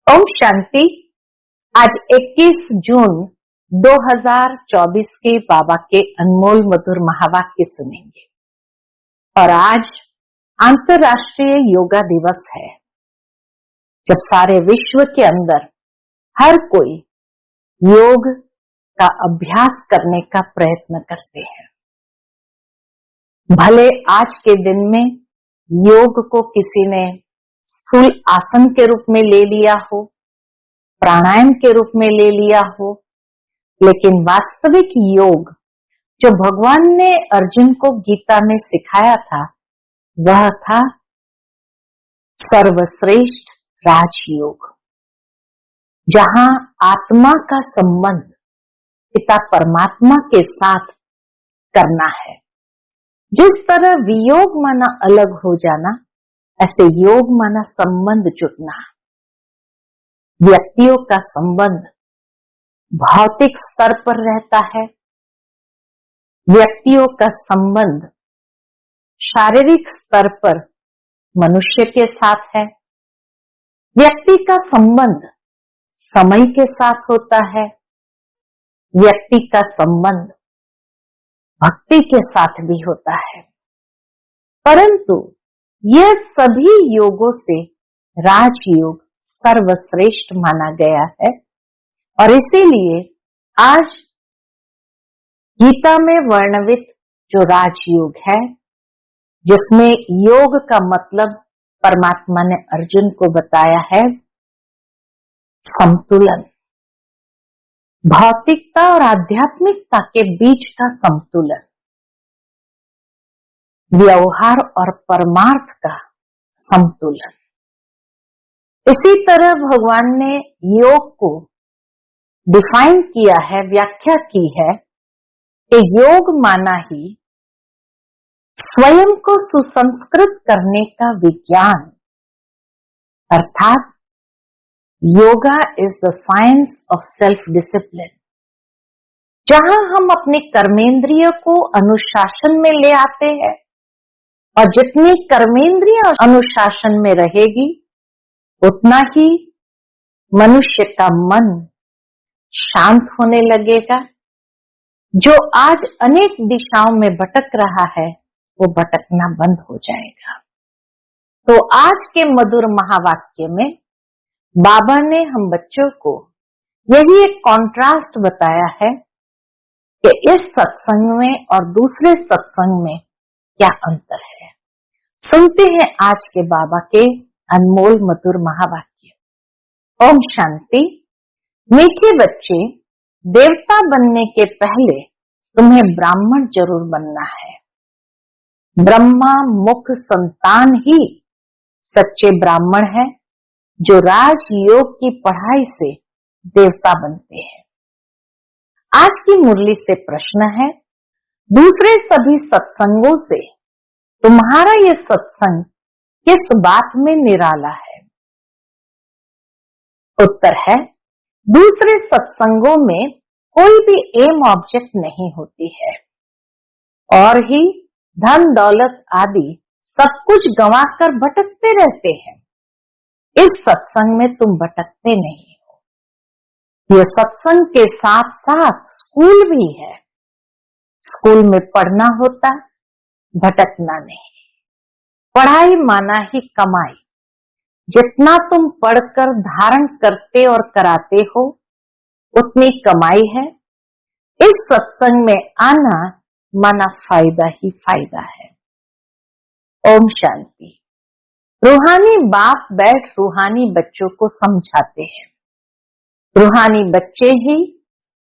ओम शांति। आज 21 जून 2024 के बाबा के अनमोल मधुर महावाक्य सुनेंगे। और आज अंतर्राष्ट्रीय योगा दिवस है, जब सारे विश्व के अंदर हर कोई योग का अभ्यास करने का प्रयत्न करते हैं। भले आज के दिन में योग को किसी ने स्थूल आसन के रूप में ले लिया हो, प्राणायाम के रूप में ले लिया हो, लेकिन वास्तविक योग जो भगवान ने अर्जुन को गीता में सिखाया था, वह था सर्वश्रेष्ठ राजयोग, जहां आत्मा का संबंध पिता परमात्मा के साथ करना है। जिस तरह वियोग माना अलग हो जाना, ऐसे योग माना संबंध जुटना। व्यक्तियों का संबंध भौतिक स्तर पर रहता है, व्यक्तियों का संबंध शारीरिक स्तर पर मनुष्य के साथ है, व्यक्ति का संबंध समय के साथ होता है, व्यक्ति का संबंध भक्ति के साथ भी होता है। परंतु यह सभी योगों से राजयोग सर्वश्रेष्ठ माना गया है। और इसीलिए आज गीता में वर्णित जो राजयोग है, जिसमें योग का मतलब परमात्मा ने अर्जुन को बताया है संतुलन, भौतिकता और आध्यात्मिकता के बीच का संतुलन, व्यवहार और परमार्थ का संतुलन। इसी तरह भगवान ने योग को डिफाइन किया है, व्याख्या की है कि योग माना ही स्वयं को सुसंस्कृत करने का विज्ञान, अर्थात yoga is the science of self discipline, जहां हम अपने कर्मेंद्रिय को अनुशासन में ले आते हैं। और जितनी कर्मेंद्रिय अनुशासन में रहेगी, उतना ही मनुष्य का मन शांत होने लगेगा। जो आज अनेक दिशाओं में भटक रहा है, वो भटकना बंद हो जाएगा। तो आज के मधुर महावाक्य में बाबा ने हम बच्चों को यही एक कॉन्ट्रास्ट बताया है कि इस सत्संग में और दूसरे सत्संग में क्या अंतर है। सुनते हैं आज के बाबा के अनमोल मधुर महावाक्य। ओम शांति। मीठे बच्चे, देवता बनने के पहले तुम्हें ब्राह्मण जरूर बनना है। ब्रह्मा मुख संतान ही सच्चे ब्राह्मण है, जो राजयोग की पढ़ाई से देवता बनते हैं। आज की मुरली से प्रश्न है, दूसरे सभी सत्संगों से तुम्हारा यह सत्संग किस बात में निराला है? उत्तर है, दूसरे सत्संगों में कोई भी एम ऑब्जेक्ट नहीं होती है, और ही धन दौलत आदि सब कुछ गंवाकर भटकते रहते हैं। इस सत्संग में तुम भटकते नहीं हो। यह सत्संग के साथ साथ स्कूल भी है। स्कूल में पढ़ना होता, भटकना नहीं। पढ़ाई माना ही कमाई। जितना तुम पढ़कर धारण करते और कराते हो, उतनी कमाई है। इस सत्संग में आना माना फायदा ही फायदा है। ओम शांति। रूहानी बाप बैठ रूहानी बच्चों को समझाते हैं। रूहानी बच्चे ही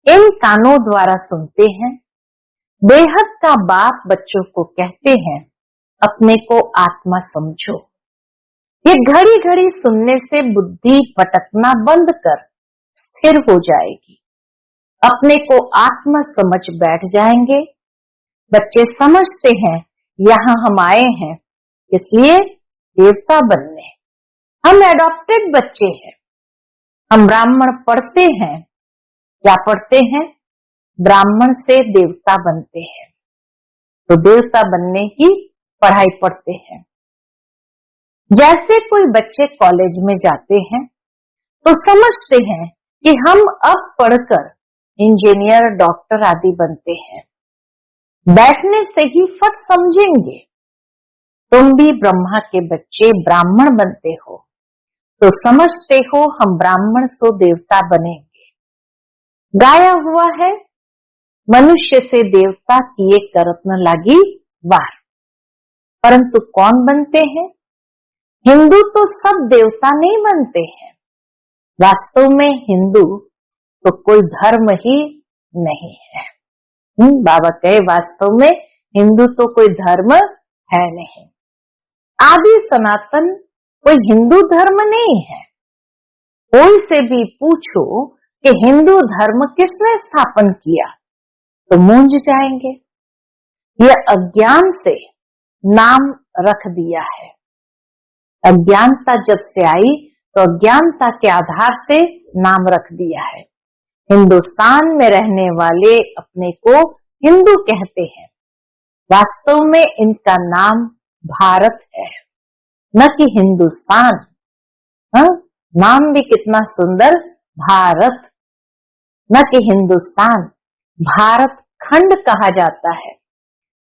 इन कानों द्वारा सुनते हैं। बेहद का बाप बच्चों को कहते हैं, अपने को आत्मा समझो। ये घड़ी घड़ी सुनने से बुद्धि भटकना बंद कर स्थिर हो जाएगी। अपने को आत्मा समझ बैठ जाएंगे। बच्चे समझते हैं, यहां हम आए हैं इसलिए देवता बनने। हम एडॉप्टेड बच्चे हैं। हम ब्राह्मण पढ़ते हैं। क्या पढ़ते हैं? ब्राह्मण से देवता बनते हैं। तो देवता बनने की पढ़ाई पढ़ते हैं। जैसे कोई बच्चे कॉलेज में जाते हैं तो समझते हैं कि हम अब पढ़कर इंजीनियर, डॉक्टर आदि बनते हैं। बैठने से ही फट समझेंगे। तुम भी ब्रह्मा के बच्चे ब्राह्मण बनते हो, तो समझते हो हम ब्राह्मण सो देवता बनेंगे। गाया हुआ है, मनुष्य से देवता किए करत न लागी वार। परंतु कौन बनते हैं? हिंदू तो सब देवता नहीं बनते हैं। वास्तव में हिंदू तो कोई धर्म ही नहीं है। बाबा कहे वास्तव में हिंदू तो कोई धर्म है नहीं। आदि सनातन कोई हिंदू धर्म नहीं है। कोई से भी पूछो कि हिंदू धर्म किसने स्थापन किया, तो मूंझ जाएंगे। यह अज्ञान से नाम रख दिया है। अज्ञानता जब से आई तो अज्ञानता के आधार से नाम रख दिया है। हिंदुस्तान में रहने वाले अपने को हिंदू कहते हैं। वास्तव में इनका नाम भारत है, न कि हिंदुस्तान। नाम भी कितना सुंदर, भारत, न कि हिंदुस्तान। भारत खंड कहा जाता है,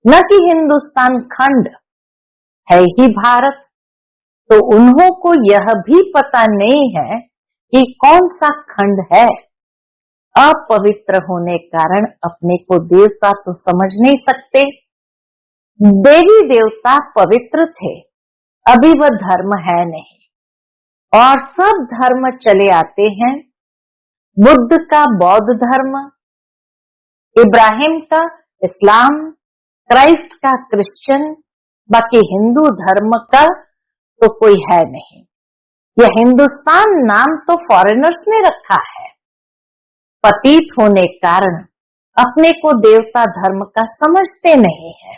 न कि हिंदुस्तान खंड है ही भारत। तो उन्हों को यह भी पता नहीं है कि कौन सा खंड है। अपवित्र होने कारण अपने को देवता तो समझ नहीं सकते। देवी देवता पवित्र थे, अभी वह धर्म है नहीं। और सब धर्म चले आते हैं। बुद्ध का बौद्ध धर्म, इब्राहिम का इस्लाम, क्राइस्ट का क्रिश्चियन, बाकी हिंदू धर्म का तो कोई है नहीं। यह हिंदुस्तान नाम तो फॉरेनर्स ने रखा है। पतित होने कारण अपने को देवता धर्म का समझते नहीं है।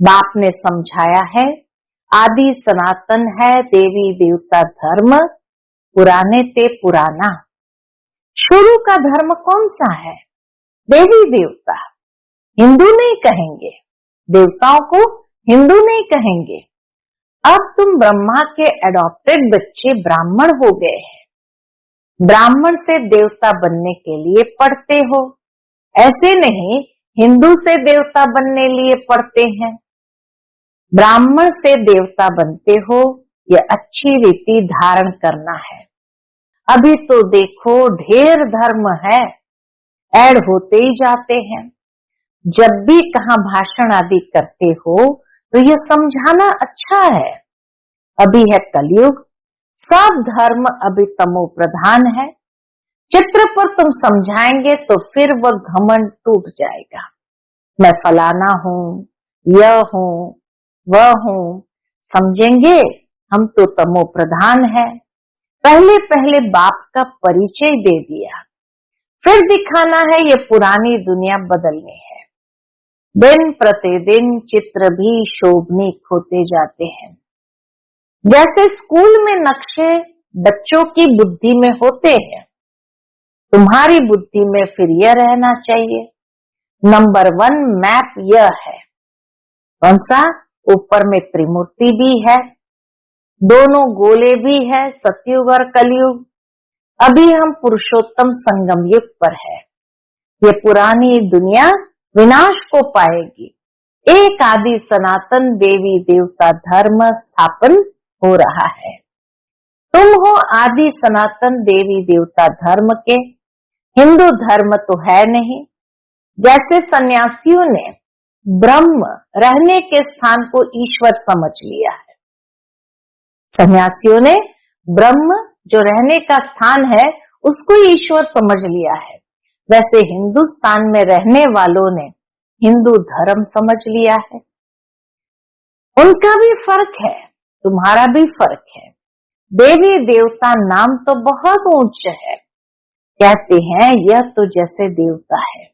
बाप ने समझाया है, आदि सनातन है देवी देवता धर्म, पुराने ते पुराना। शुरू का धर्म कौन सा है? देवी देवता। हिंदू नहीं कहेंगे, देवताओं को हिंदू नहीं कहेंगे। अब तुम ब्रह्मा के एडॉप्टेड बच्चे ब्राह्मण हो गए हैं। ब्राह्मण से देवता बनने के लिए पढ़ते हो, ऐसे नहीं हिंदू से देवता बनने लिए पढ़ते हैं। ब्राह्मण से देवता बनते हो, यह अच्छी रीति धारण करना है। अभी तो देखो ढेर धर्म है, ऐड होते ही जाते हैं। जब भी कहाँ भाषण आदि करते हो तो यह समझाना अच्छा है। अभी है कलयुग, सब धर्म अभी तमो प्रधान है। चित्र पर तुम समझाएंगे तो फिर वह घमंड टूट जाएगा। मैं फलाना हूं, यह हूं, वह हूं। समझेंगे हम तो तमो प्रधान है। पहले पहले बाप का परिचय दे दिया, फिर दिखाना है ये पुरानी दुनिया बदलनी है। दिन प्रतिदिन चित्र भी शोभनीक होते जाते हैं। जैसे स्कूल में नक्शे बच्चों की बुद्धि में होते हैं, तुम्हारी बुद्धि में फिर यह रहना चाहिए। नंबर 1 मैप यह है। कौन सा? ऊपर में त्रिमूर्ति भी है, दोनों गोले भी है, सतयुग और कलयुग। अभी हम पुरुषोत्तम संगम युग पर है। ये पुरानी दुनिया विनाश को पाएगी। एक आदि सनातन देवी देवता धर्म स्थापन हो रहा है। तुम हो आदि सनातन देवी देवता धर्म के। हिंदू धर्म तो है नहीं। जैसे सन्यासियों ने ब्रह्म रहने के स्थान को ईश्वर समझ लिया है। सन्यासियों ने ब्रह्म जो रहने का स्थान है उसको ईश्वर समझ लिया है। वैसे हिंदुस्तान में रहने वालों ने हिंदू धर्म समझ लिया है। उनका भी फर्क है, तुम्हारा भी फर्क है। देवी देवता नाम तो बहुत ऊंच है। कहते हैं यह तो जैसे देवता है।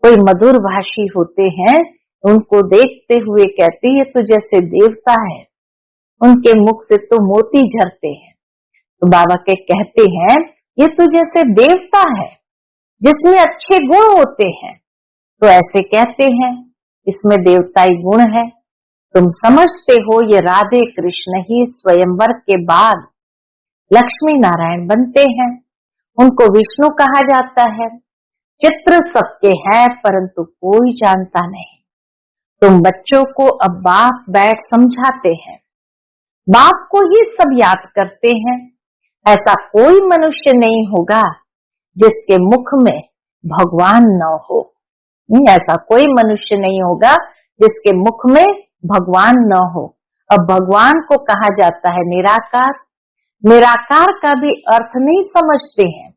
कोई मधुर भाषी होते हैं, उनको देखते हुए कहते ये तो जैसे देवता है। उनके मुख से तो मोती झरते हैं। तो बाबा के कहते हैं ये तो जैसे देवता है जिसमें अच्छे गुण होते हैं। तो ऐसे कहते हैं इसमें देवताई गुण है। तुम समझते हो ये राधे कृष्ण ही स्वयंवर के बाद लक्ष्मी नारायण बनते हैं। उनको विष्णु कहा जाता है। चित्र सबके हैं परंतु कोई जानता नहीं। तुम बच्चों को अब बाप बैठ समझाते हैं, बाप को ही सब याद करते हैं। ऐसा कोई मनुष्य नहीं होगा जिसके मुख में भगवान न हो। ऐसा कोई मनुष्य नहीं होगा जिसके मुख में भगवान न हो। अब भगवान को कहा जाता है निराकार। निराकार का भी अर्थ नहीं समझते हैं।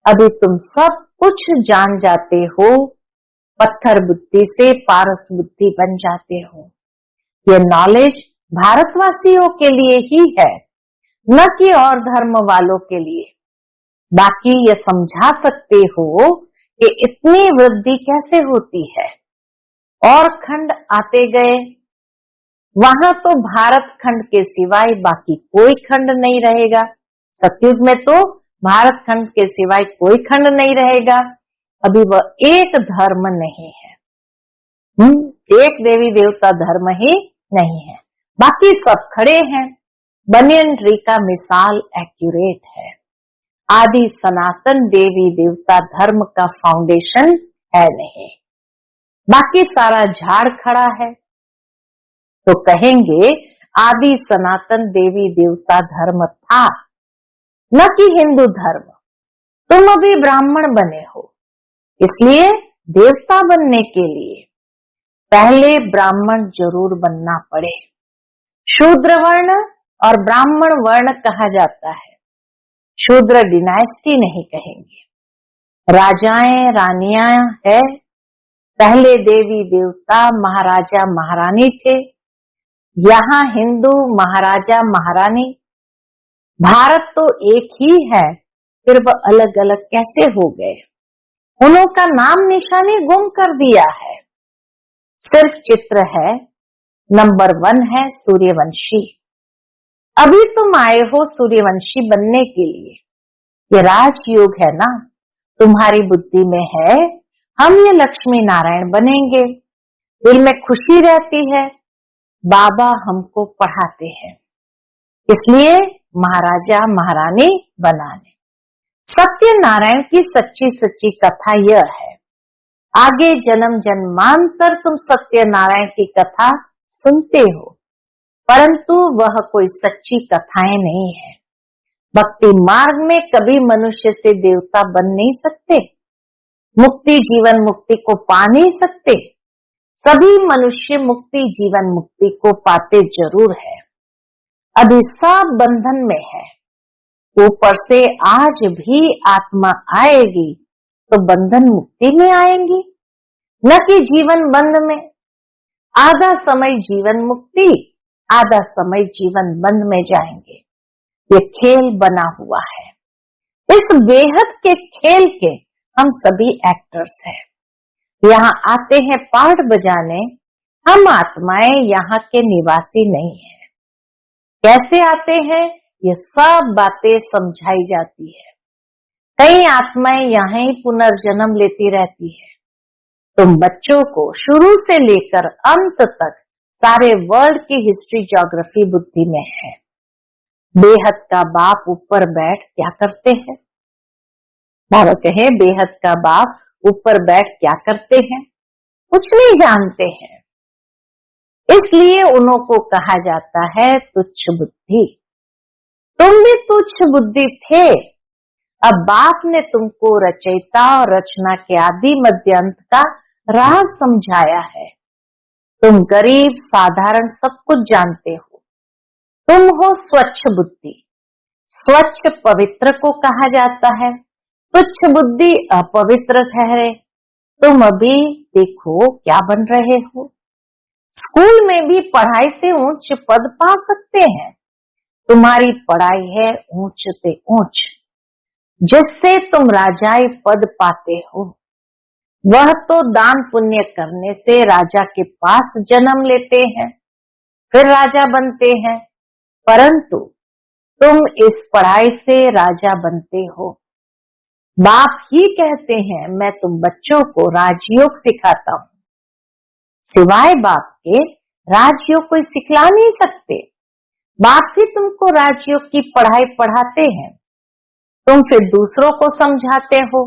अभी तुम सब कुछ जान जाते हो, पत्थर बुद्धि से पारस बुद्धि बन जाते हो। ये नॉलेज भारतवासियों के लिए ही है, न कि और धर्म वालों के लिए। बाकी ये समझा सकते हो कि इतनी वृद्धि कैसे होती है। और खंड आते गए, वहां तो भारत खंड के सिवाय बाकी कोई खंड नहीं रहेगा। सतयुग में तो भारत खंड के सिवाय कोई खंड नहीं रहेगा। अभी वह एक धर्म नहीं है, एक देवी देवता धर्म ही नहीं है, बाकी सब खड़े हैं। बनियन ट्री का मिसाल एक्यूरेट है। आदि सनातन देवी देवता धर्म का फाउंडेशन है नहीं, बाकी सारा झाड़ खड़ा है। तो कहेंगे आदि सनातन देवी देवता धर्म था, न कि हिंदू धर्म। तुम अभी ब्राह्मण बने हो, इसलिए देवता बनने के लिए पहले ब्राह्मण जरूर बनना पड़े। शूद्र वर्ण और ब्राह्मण वर्ण कहा जाता है। शूद्र डिनाइस्टी नहीं कहेंगे। राजाएं रानियां है, पहले देवी देवता महाराजा महारानी थे। यहाँ हिंदू महाराजा महारानी। भारत तो एक ही है, फिर वह अलग अलग कैसे हो गए? उनका नाम निशानी गुम कर दिया है। सिर्फ चित्र है। नंबर 1 है सूर्यवंशी। अभी तुम आए हो सूर्यवंशी बनने के लिए। ये राजयोग है ना, तुम्हारी बुद्धि में है हम ये लक्ष्मी नारायण बनेंगे। दिल में खुशी रहती है, बाबा हमको पढ़ाते हैं, इसलिए महाराजा महारानी बनाने। सत्यनारायण की सच्ची सच्ची कथा यह है। आगे जन्म जन्मांतर तुम सत्यनारायण की कथा सुनते हो, परंतु वह कोई सच्ची कथाएं नहीं है। भक्ति मार्ग में कभी मनुष्य से देवता बन नहीं सकते, मुक्ति जीवन मुक्ति को पा नहीं सकते। सभी मनुष्य मुक्ति जीवन मुक्ति को पाते जरूर है, अभी सब बंधन में है। ऊपर से आज भी आत्मा आएगी तो बंधन मुक्ति में आएंगी, न कि जीवन बंध में। आधा समय जीवन मुक्ति, आधा समय जीवन बंद में जाएंगे। ये खेल बना हुआ है। इस बेहद के खेल के हम सभी एक्टर्स हैं। यहाँ आते हैं पार्ट बजाने। हम आत्माएं यहाँ के निवासी नहीं हैं। कैसे आते हैं ये सब बातें समझाई जाती है। कई आत्माएं यहाँ ही पुनर्जन्म लेती रहती है। तुम बच्चों को शुरू से लेकर अंत तक सारे वर्ल्ड की हिस्ट्री ज्योग्राफी बुद्धि में है। बेहद का बाप ऊपर बैठ क्या करते हैं? बाबा कहे बेहद का बाप ऊपर बैठ क्या करते हैं? कुछ नहीं जानते हैं, इसलिए उनको कहा जाता है तुच्छ बुद्धि। तुम भी तुच्छ बुद्धि थे। अब बाप ने तुमको रचयिता और रचना के आदि मध्य अंत का राज समझाया है। तुम गरीब साधारण सब कुछ जानते हो। तुम हो स्वच्छ बुद्धि। स्वच्छ पवित्र को कहा जाता है, तुच्छ बुद्धि अपवित्र ठहरे। तुम अभी देखो क्या बन रहे हो। स्कूल में भी पढ़ाई से ऊंच पद पा सकते हैं। तुम्हारी पढ़ाई है ऊंच से ऊंच, जिससे तुम राजाई पद पाते हो। वह तो दान पुण्य करने से राजा के पास जन्म लेते हैं, फिर राजा बनते हैं। परंतु तुम इस पढ़ाई से राजा बनते हो। बाप ही कहते हैं मैं तुम बच्चों को राजयोग सिखाता हूं। सिवाय बाप के राजयोग कोई सिखला नहीं सकते। बाप भी तुमको राजयोग की पढ़ाई पढ़ाते हैं, तुम फिर दूसरों को समझाते हो।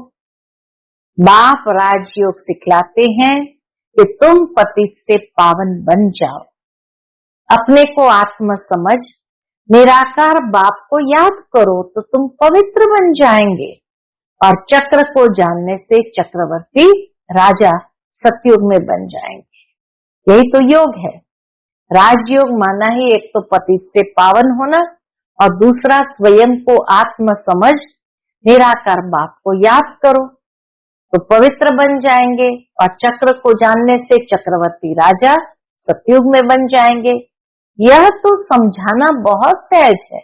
बाप राजयोग सिखलाते हैं कि तुम पतित से पावन बन जाओ। अपने को आत्म समझ निराकार बाप को याद करो तो तुम पवित्र बन जाएंगे और चक्र को जानने से चक्रवर्ती राजा सतयुग में बन जाएंगे। यही तो योग है। राजयोग माना ही एक तो पतित से पावन होना और दूसरा स्वयं को आत्म समझ निराकार बाप को याद करो तो पवित्र बन जाएंगे और चक्र को जानने से चक्रवर्ती राजा सतयुग में बन जाएंगे। यह तो समझाना बहुत सहज है।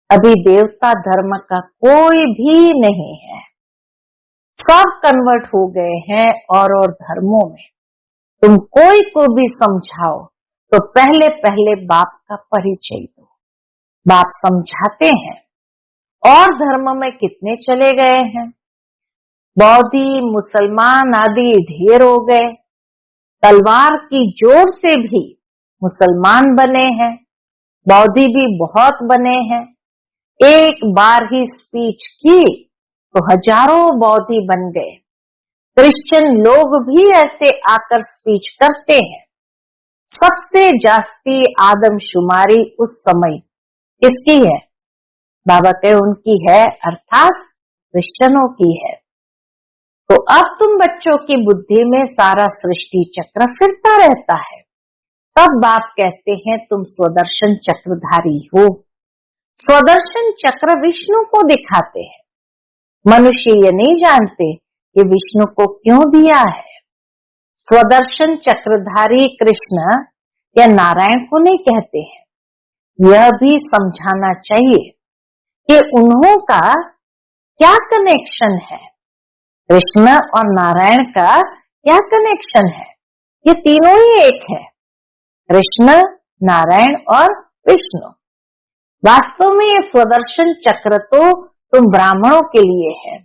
अभी देवता धर्म का कोई भी नहीं है, सब कन्वर्ट हो गए हैं और धर्मों में। तुम कोई को भी समझाओ तो पहले पहले बाप का परिचय दो। बाप समझाते हैं। और धर्म में कितने चले गए हैं, बौद्धी मुसलमान आदि ढेर हो गए। तलवार की जोर से भी मुसलमान बने हैं, बौद्धी भी बहुत बने हैं। एक बार ही स्पीच की तो हजारों बौद्धी बन गए। क्रिश्चियन लोग भी ऐसे आकर स्पीच करते हैं। सबसे जास्ती आदमशुमारी उस समय किसकी है? बाबा कहे उनकी है, अर्थात क्रिश्चियनों की है। तो अब तुम बच्चों की बुद्धि में सारा सृष्टि चक्र फिरता रहता है। तब बाप कहते हैं तुम स्वदर्शन चक्रधारी हो। स्वदर्शन चक्र विष्णु को दिखाते हैं। मनुष्य ये नहीं जानते कि विष्णु को क्यों दिया है। स्वदर्शन चक्रधारी कृष्ण या नारायण को नहीं कहते हैं। यह भी समझाना चाहिए कि उन्हों का क्या कनेक्शन है, कृष्ण और नारायण का क्या कनेक्शन है। ये तीनों ही एक है, कृष्ण, नारायण और विष्णु। वास्तव में ये स्वदर्शन चक्र तो तुम ब्राह्मणों के लिए है।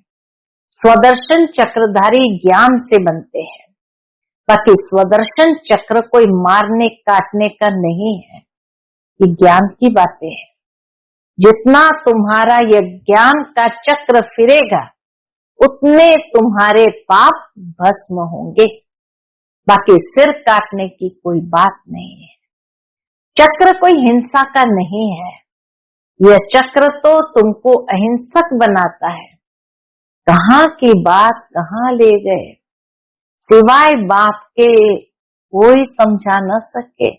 स्वदर्शन चक्रधारी ज्ञान से बनते हैं, बाकी स्वदर्शन चक्र कोई मारने काटने का नहीं है। ये ज्ञान की बातें हैं। जितना तुम्हारा यह ज्ञान का चक्र फिरेगा उतने तुम्हारे पाप भस्म होंगे। बाकी सिर काटने की कोई बात नहीं है। चक्र कोई हिंसा का नहीं है। यह चक्र तो तुमको अहिंसक बनाता है। कहाँ की बात कहाँ ले गए, सिवाय बाप के कोई समझा न सके।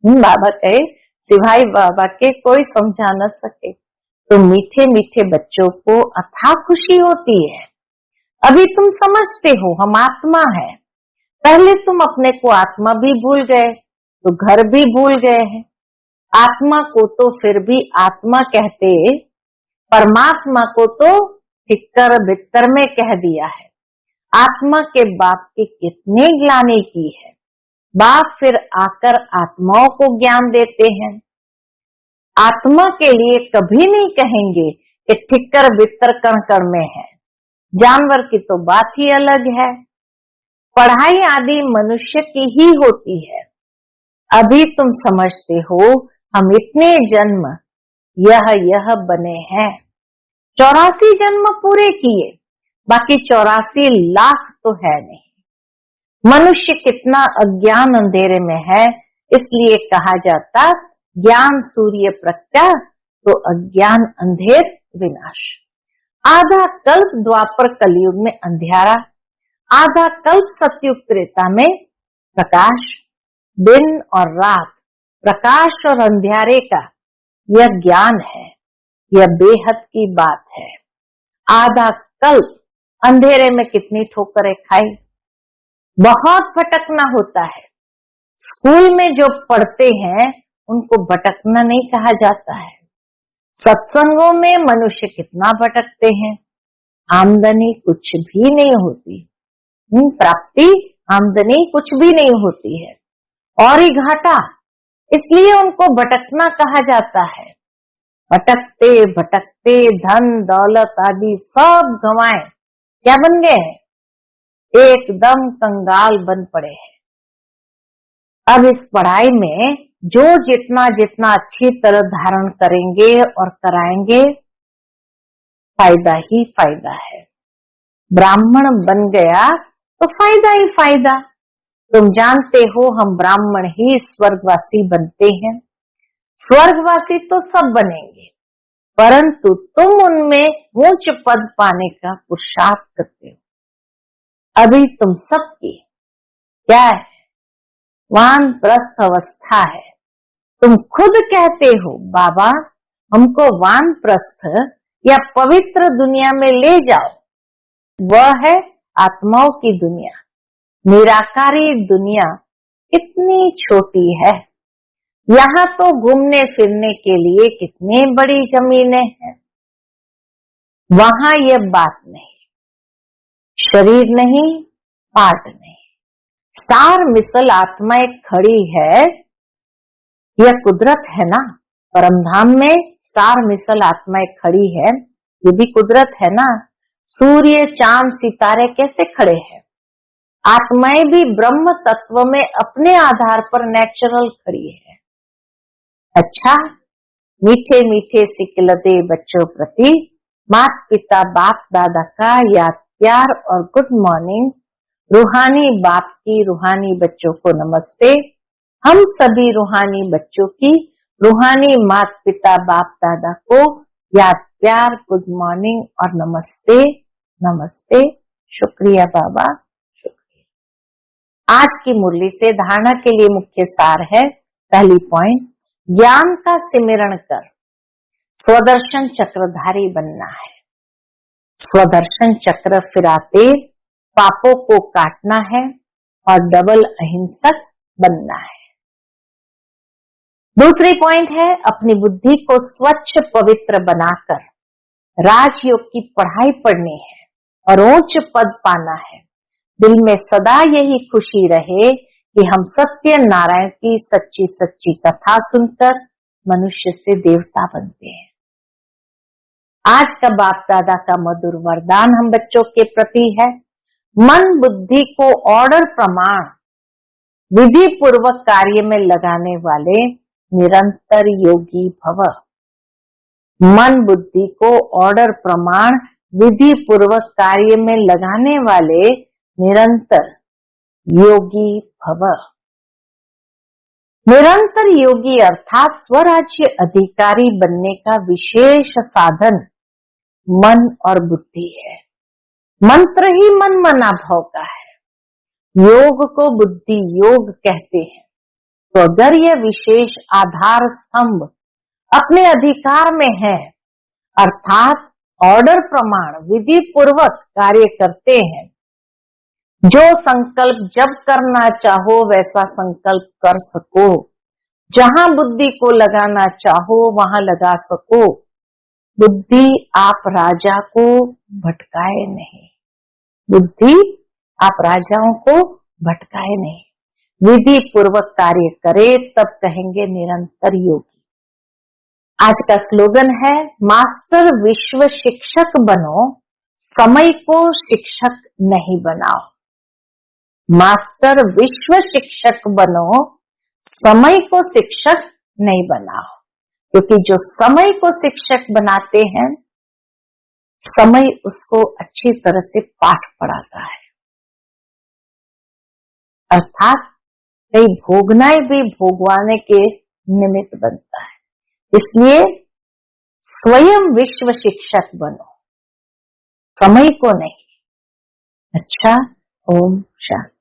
बाबा कहे सिवाय बाबा के कोई समझा न सके। तो मीठे मीठे बच्चों को अथाह खुशी होती है। अभी तुम समझते हो हम आत्मा है। पहले तुम अपने को आत्मा भी भूल गए तो घर भी भूल गए हैं। आत्मा को तो फिर भी आत्मा कहते, परमात्मा को तो टिक्कर बित्तर में कह दिया है। आत्मा के बाप की कितनी ग्लानि की है। बाप फिर आकर आत्माओं को ज्ञान देते हैं। आत्मा के लिए कभी नहीं कहेंगे कि ठिक्कर बित्तर कण कण में है। जानवर की तो बात ही अलग है। पढ़ाई आदि मनुष्य की ही होती है। अभी तुम समझते हो हम इतने जन्म यह बने हैं। 84 जन्म पूरे किए, बाकी 84 लाख तो है नहीं। मनुष्य कितना अज्ञान अंधेरे में है, इसलिए कहा जाता ज्ञान सूर्य प्रज्ञा तो अज्ञान अंधेर विनाश। आधा कल्प द्वापर कलयुग में अंधियारा, आधा कल्प सतयुग त्रेता में प्रकाश। दिन और रात, प्रकाश और अंधियारे का यह ज्ञान है। यह बेहद की बात है। आधा कल्प अंधेरे में कितनी ठोकरें खाई, बहुत भटकना होता है। स्कूल में जो पढ़ते हैं उनको भटकना नहीं कहा जाता है। सत्संगों में मनुष्य कितना भटकते हैं। आमदनी कुछ भी नहीं होती, प्राप्ति आमदनी कुछ भी नहीं होती है और ही घाटा, इसलिए उनको भटकना कहा जाता है। भटकते भटकते धन दौलत आदि सब गंवाए क्या बन गए हैं, एकदम कंगाल बन पड़े हैं। अब इस पढ़ाई में जो जितना जितना अच्छी तरह धारण करेंगे और कराएंगे, फायदा ही फायदा है। ब्राह्मण बन गया तो फायदा ही फायदा। तुम जानते हो हम ब्राह्मण ही स्वर्गवासी बनते हैं। स्वर्गवासी तो सब बनेंगे, परंतु तुम उनमें ऊंच पद पाने का पुरुषार्थ करते हो। अभी तुम सबकी क्या है, वानप्रस्थ अवस्था है। तुम खुद कहते हो बाबा हमको वानप्रस्थ या पवित्र दुनिया में ले जाओ। वह है आत्माओं की दुनिया। निराकारी दुनिया कितनी छोटी है। यहाँ तो घूमने फिरने के लिए कितनी बड़ी जमीनें हैं। वहां यह बात नहीं, शरीर नहीं, पार्ट नहीं। स्टार मिसल आत्माएं खड़ी है, यह कुदरत है ना। परमधाम में स्टार मिसल आत्माएं खड़ी है, ये भी कुदरत है ना। सूर्य चांद सितारे कैसे खड़े हैं। आत्माएं भी ब्रह्म तत्व में अपने आधार पर नेचुरल खड़ी है। अच्छा, मीठे मीठे सिकलते बच्चों प्रति माता पिता बाप दादा का याद प्यार और गुड मॉर्निंग। रूहानी बाप की रूहानी बच्चों को नमस्ते। हम सभी रूहानी बच्चों की रूहानी माता पिता बाप दादा को याद प्यार गुड मॉर्निंग और नमस्ते नमस्ते। शुक्रिया बाबा, शुक्रिया। आज की मुरली से धारणा के लिए मुख्य सार है। पहली पॉइंट, ज्ञान का सिमरण कर स्वदर्शन चक्रधारी बनना है। स्वदर्शन चक्र फिराते पापों को काटना है और डबल अहिंसक बनना है। दूसरी पॉइंट है, अपनी बुद्धि को स्वच्छ पवित्र बनाकर राजयोग की पढ़ाई पढ़नी है और उच्च पद पाना है। दिल में सदा यही खुशी रहे कि हम सत्य नारायण की सच्ची सच्ची कथा सुनकर मनुष्य से देवता बनते हैं। आज का बाप दादा का मधुर वरदान हम बच्चों के प्रति है, मन बुद्धि को ऑर्डर प्रमाण विधि पूर्वक कार्य में लगाने वाले निरंतर योगी भव। मन बुद्धि को ऑर्डर प्रमाण विधि पूर्वक कार्य में लगाने वाले निरंतर योगी भव। निरंतर योगी अर्थात स्वराज्य अधिकारी बनने का विशेष साधन मन और बुद्धि है। मंत्र ही मन मना भाव का है। योग को बुद्धि योग कहते हैं। तो अगर यह विशेष आधार स्तंभ अपने अधिकार में है, अर्थात ऑर्डर प्रमाण विधि पूर्वक कार्य करते हैं, जो संकल्प जब करना चाहो वैसा संकल्प कर सको, जहां बुद्धि को लगाना चाहो वहां लगा सको। बुद्धि आप राजा को भटकाए नहीं, बुद्धि आप राजाओं को भटकाए नहीं। विधि पूर्वक कार्य करे तब कहेंगे निरंतर योगी। आज का स्लोगन है, मास्टर विश्व शिक्षक बनो, समय को शिक्षक नहीं बनाओ। मास्टर विश्व शिक्षक बनो, समय को शिक्षक नहीं बनाओ। क्योंकि जो समय को शिक्षक बनाते हैं, समय उसको अच्छी तरह से पाठ पढ़ाता है। अर्थात कई भोगनाएं भी भोगवाने के निमित्त बनता है। इसलिए स्वयं विश्व शिक्षक बनो, समय को नहीं। अच्छा, ओम शांति।